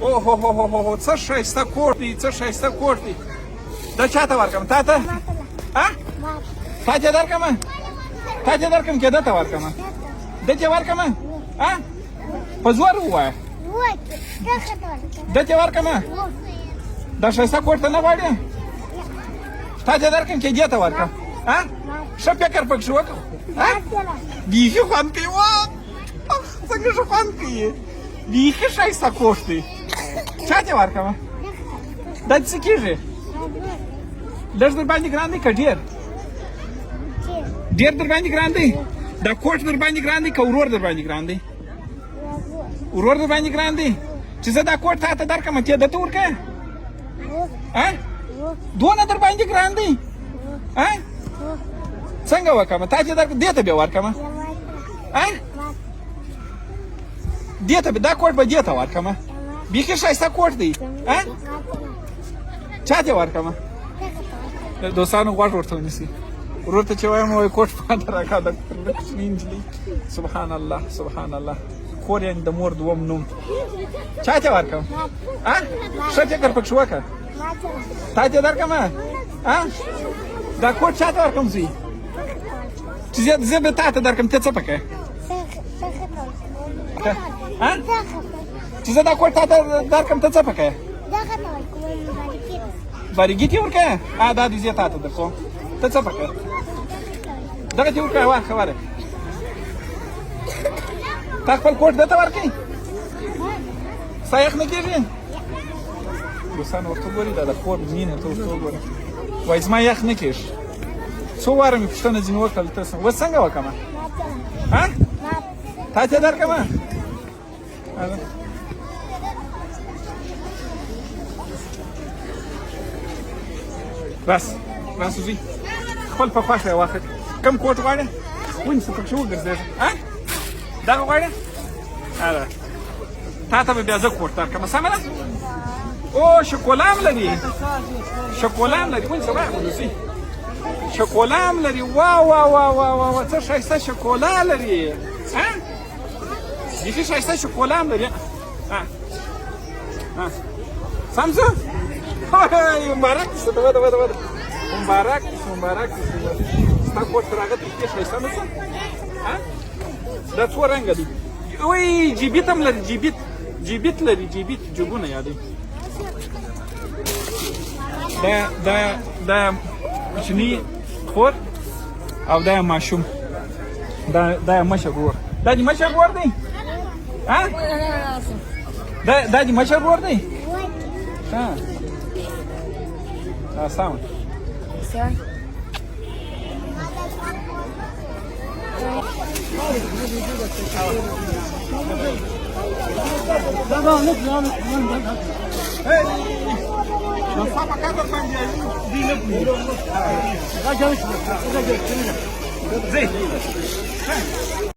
اوه څه ښایسته کور دی، څه ښایسته کور دی. دا چاته ورکړم؟ تا ته؟ تا ته درکړم؟ تا ته درکړم که ده ته ورکړم؟ ده ته ورکړم؟ په زور ووایه. ده ته ورکړم؟ دا ښایسته کور ته نه غواړې؟ تا ته درکړم که دې ته ورکړم؟ ښه فکر پکې وکړه. بیخي خوند کوي. څنګه ښه خوند کوي. بیخي ښایسته کور دی. چا ته ورکړم؟ دا څه کېږي؟ لږ در باندې ګران دی که ډېر؟ ډېر در باندې ګران دی؟ دا کوټ در باندې ګران دی که ورور در باندې ګران دی؟ ورور در باندې ګران دی چې زه دا کوټ تا ته درکړم ته ده ته ورکړې؟ دونه در باندې ګران دی؟ څنګه وکړم؟ تا چې درکړم دې ته بیا ورکړم؟ دې ته دا کوټ به دې ته ورکړم؟ بیخي ښایسته کوټ دی. چا ته ورکړم؟ دوستانو غوږ ورته ونیسئ. ورور ته چې وایم وایي کوټ ماته راکړه. د کوچنۍ نجلۍ سبحان الله سبحان الله. کور یعنې د مور دوم نوم. چا ته ورکړم؟ ښه فکر پکې وکړه. تا ته درکړم؟ دا کوټ چا ته ورکړم زوی؟ چې زه به تا ته درکړم ته څه پکې؟ چې زه دا کوټ تا ته درکړم ته څه پکې؟ باریګي ته ورکړې؟ دا دې زه تا ته درکوم ته څه پکې؟ دغه ته ورکړه. وا خبره تا خپل کوټ ده ته ورکړې؟ ستا یخ نه کېږي؟ دوستان ورته وګورئ دا د کور مینه ته ورته وګورئ. وایي زما یخ نه کېږي. څو واره مې پوښتنه ځینې وکړل ته اوس څنګه وکړم؟ تا ته درکړم؟ بس زوی خپل په خوښه یې واخلې. کوم کوټ غواړې؟ ونیسه پکې وګرځېږه. دغه غواړې؟ تا ته به بیا زه کوټ درکړم. سمه ده؟ او شکولا هم لري. شکولا هم لري. ونیسه واخلې. شکولا هم لري. وا څه ښایسته شکولا لري. بیخي ښایسته شکولا هم لري. سم ځه؟ مبارک دې شه. وده مبارک دې شه. ستا کوټ تر هغه ترکې ښایسته نه څه؟ دا څو رنګه دي؟ وایي جیبیت هم لري. جیبیت لري. جیبونه یادوي. دا کوچني خور او دا ماشوم. دا مشر ورور. دا دې مشر ورور دی؟ دا دې مشر ورور دی؟ ساوند Hey!